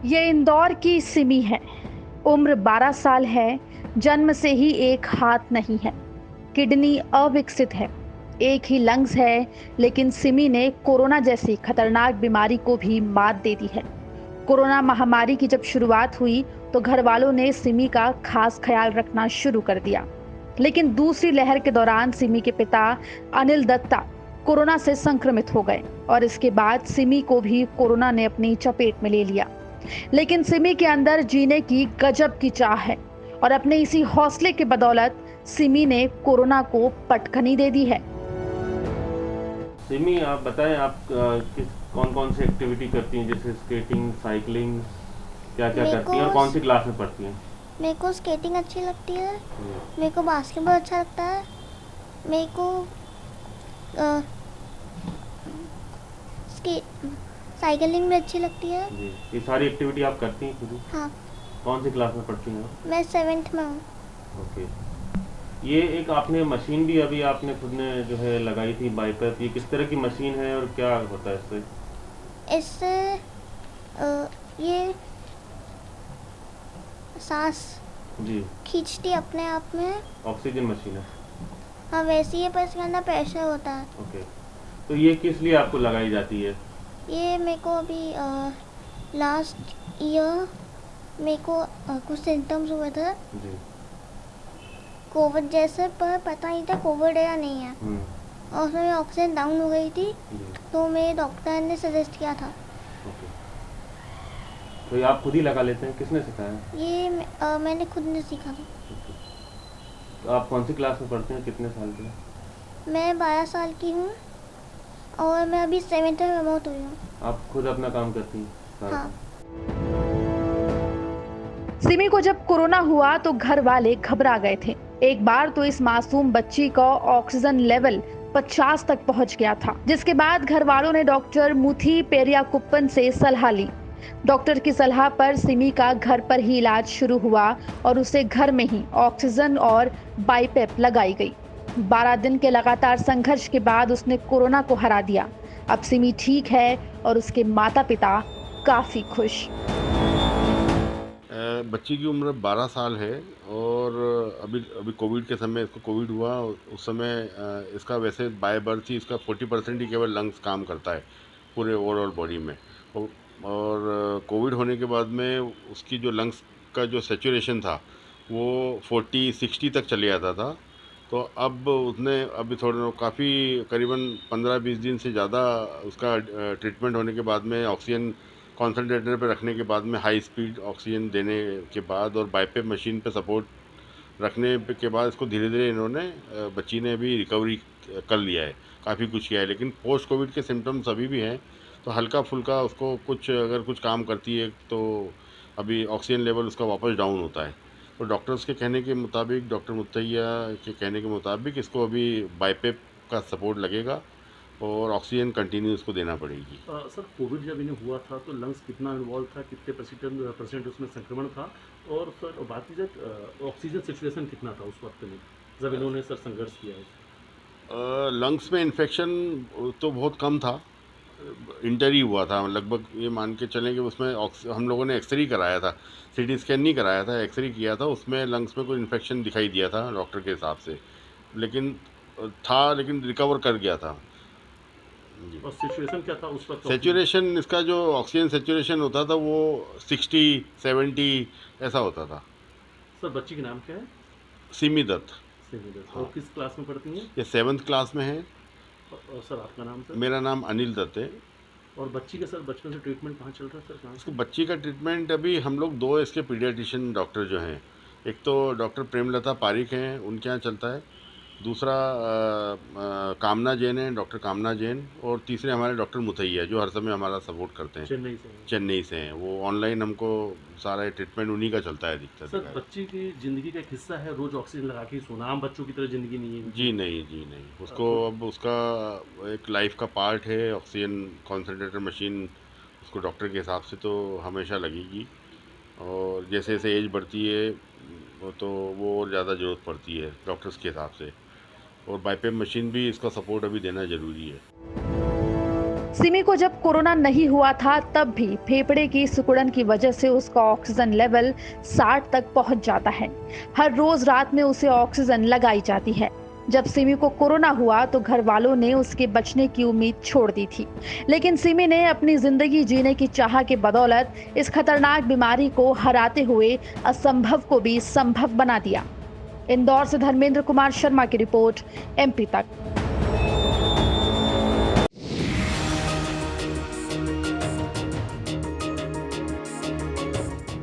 ये इंदौर की सिमी है। उम्र 12 साल है। जन्म से ही एक हाथ नहीं है। किडनी अविकसित है। एक ही लंग्स है। लेकिन सिमी ने कोरोना जैसी खतरनाक बीमारी को भी मात दे दी है। कोरोना महामारी की जब शुरुआत हुई तो घर वालों ने सिमी का खास ख्याल रखना शुरू कर दिया। लेकिन दूसरी लहर के दौरान सिमी के पिता अनिल दत्ता कोरोना से संक्रमित हो गए और इसके बाद सिमी को भी कोरोना ने अपनी चपेट में ले लिया। लेकिन सिमी के अंदर जीने की गजब की चाह है और अपने इसी हौसले के बदौलत सिमी ने कोरोना को पटखनी दे दी है। सिमी, आप बताएं, आप किस कौन कौन सी एक्टिविटी करती हैं, जैसे स्केटिंग, साइकिलिंग, क्या क्या मेरे करती को हैं और कौन सी क्लास में पढ़ती हैं? मेरे को स्केटिंग अच्छी लगती है। जी। मेरे को बास्केटबॉल अच्छा लगता है। मेरे को अ, स्के साइकिलिंग भी अच्छी लगती है। जी, ये सारी एक्टिविटी आप करती हैं खुद ही? हाँ, कौन सी क्लास में पढ़ती हैं आप? मैं 7th में हूँ। ओके। ये एक आपने मशीन भी अभी आपने खुद ने जो है लगाई थी, बाइपेप, ये किस तरह की मशीन है और क्या होता है इससे? इससे ये सांस जी। खींचती अपने आप में। ऑक्सीजन मशीन है। हाँ, वैसे ही है पर इसके अंदर प्रेशर होता है। ओके। तो ये किस लिए आपको लगाई जाती है? ये मेरे को अभी लास्ट ईयर मेरे को कुछ सिम्टम्स हुए थे जी। कोविड जैसे, पर पता नहीं था कोविड है या नहीं है। और उसमें ऑक्सीजन डाउन हो गई थी, जी। तो मेरे डॉक्टर ने सजेस्ट किया था। ओके। तो ये आप खुद ही लगा लेते हैं, किसने सिखाया? ये मैंने खुद ने सीखा था। तो आप कौन सी क्लास में पढ़ते हैं, कितने साल के? मैं 12 साल की हूँ और मैं अभी 7th में प्रमोट हुई हूँ। आप खुद अपना काम करती हैं सारा? हाँ। सिमी को जब कोरोना हुआ तो घर वाले घबरा गए थे। एक बार तो इस मासूम बच्ची का ऑक्सीजन लेवल 50 तक पहुंच गया था, जिसके बाद घर वालों ने डॉक्टर मुथी पेरियाकुप्पन से सलाह ली। डॉक्टर की सलाह पर सिमी का घर पर ही इलाज शुरू हुआ और उसे घर में ही ऑक्सीजन और बाइपेप लगाई गई। 12 दिन के लगातार संघर्ष के बाद उसने कोरोना को हरा दिया। अब सिमी ठीक है और उसके माता पिता काफी खुश। बच्ची की उम्र 12 साल है और अभी अभी कोविड के समय इसको कोविड हुआ। उस समय इसका वैसे बाय बर्थ ही इसका 40% ही केवल लंग्स काम करता है पूरे ओवरऑल बॉडी में। और कोविड होने के बाद में उसकी जो लंग्स का जो सेचुरेशन था वो 40-60 तक चले जाता था। तो अब उसने अभी थोड़ा काफ़ी करीबन 15-20 दिन से ज़्यादा उसका ट्रीटमेंट होने के बाद में ऑक्सीजन कॉन्सेंट्रेटर पे रखने के बाद में हाई स्पीड ऑक्सीजन देने के बाद और बाइपेप मशीन पे सपोर्ट के बाद इसको धीरे धीरे इन्होंने बच्ची ने भी रिकवरी कर लिया है, काफ़ी कुछ किया है। लेकिन पोस्ट कोविड के सिम्टम्स अभी भी हैं, तो हल्का फुल्का उसको कुछ अगर कुछ काम करती है तो अभी ऑक्सीजन लेवल उसका वापस डाउन होता है। तो डॉक्टर्स के कहने के मुताबिक, डॉक्टर मुतैया के कहने के मुताबिक इसको अभी बाइपेप का सपोर्ट लगेगा और ऑक्सीजन कंटिन्यू इसको देना पड़ेगी। सर, कोविड जब इन्हें हुआ था तो लंग्स कितना इन्वॉल्व था, कितने परसेंट उसमें संक्रमण था? और सर बात की जाए ऑक्सीजन सिचुएशन कितना था उस वक्त में जब इन्होंने सर संघर्ष किया है? लंग्स में इन्फेक्शन तो बहुत कम था, इंटर ही हुआ था लगभग। ये मान के चलें कि उसमें हम लोगों ने एक्सरे कराया था, सीटी स्कैन नहीं कराया था, एक्सरे किया था। उसमें लंग्स में कोई इन्फेक्शन दिखाई दिया था डॉक्टर के हिसाब से, लेकिन लेकिन रिकवर कर गया था जी। और सिचुएशन क्या था उस वक्त? सेचुरेशन इसका जो ऑक्सीजन सेचुरेशन होता था वो 60-70 ऐसा होता था। सर, बच्ची का नाम क्या है? सिमी दत्त। और किस क्लास में पढ़ती हैं? ये 7th क्लास में है। और सर आपका नाम सर? मेरा नाम अनिल दत्त है। और बच्ची का सर बचपन से ट्रीटमेंट कहाँ चल रहा है सर, कहाँ इसको से? बच्ची का ट्रीटमेंट अभी हम लोग दो इसके पीडियाट्रिशियन डॉक्टर जो हैं, एक तो डॉक्टर प्रेमलता पारिक हैं, उनके यहाँ चलता है। दूसरा कामना जैन है, डॉक्टर कामना जैन। और तीसरे हमारे डॉक्टर मुथैया जो हर समय हमारा सपोर्ट करते हैं। चेन्नई से हैं। चेन्नई से हैं वो। ऑनलाइन हमको सारा ट्रीटमेंट उन्हीं का चलता है अधिकतर। सर, बच्ची की ज़िंदगी का एक हिस्सा है रोज़ ऑक्सीजन लगा के ही सोना, आम बच्चों की तरह ज़िंदगी नहीं है। जी नहीं, जी नहीं, उसको अब उसका एक लाइफ का पार्ट है ऑक्सीजन कॉन्सेंट्रेटर मशीन। उसको डॉक्टर के हिसाब से तो हमेशा लगेगी, और जैसे जैसे एज बढ़ती है वो और ज़्यादा ज़रूरत पड़ती है डॉक्टर्स के हिसाब से। और बाइपेप मशीन भी इसका सपोर्ट अभी देना ज़रूरी है। सिमी को जब कोरोना नहीं हुआ था तब भी फेफड़े की सिकुड़न की वजह से उसका ऑक्सीजन लेवल 60 तक पहुंच जाता है। हर रोज रात में उसे ऑक्सीजन लगाई जाती है। जब सिमी को कोरोना हुआ तो घर वालों ने उसके बचने की उम्मीद छोड़ दी थी, लेकिन सिमी ने अपनी जिंदगी जीने की चाह के बदौलत इस खतरनाक बीमारी को हराते हुए असंभव को भी संभव बना दिया। इंदौर से धर्मेंद्र कुमार शर्मा की रिपोर्ट, MP तक।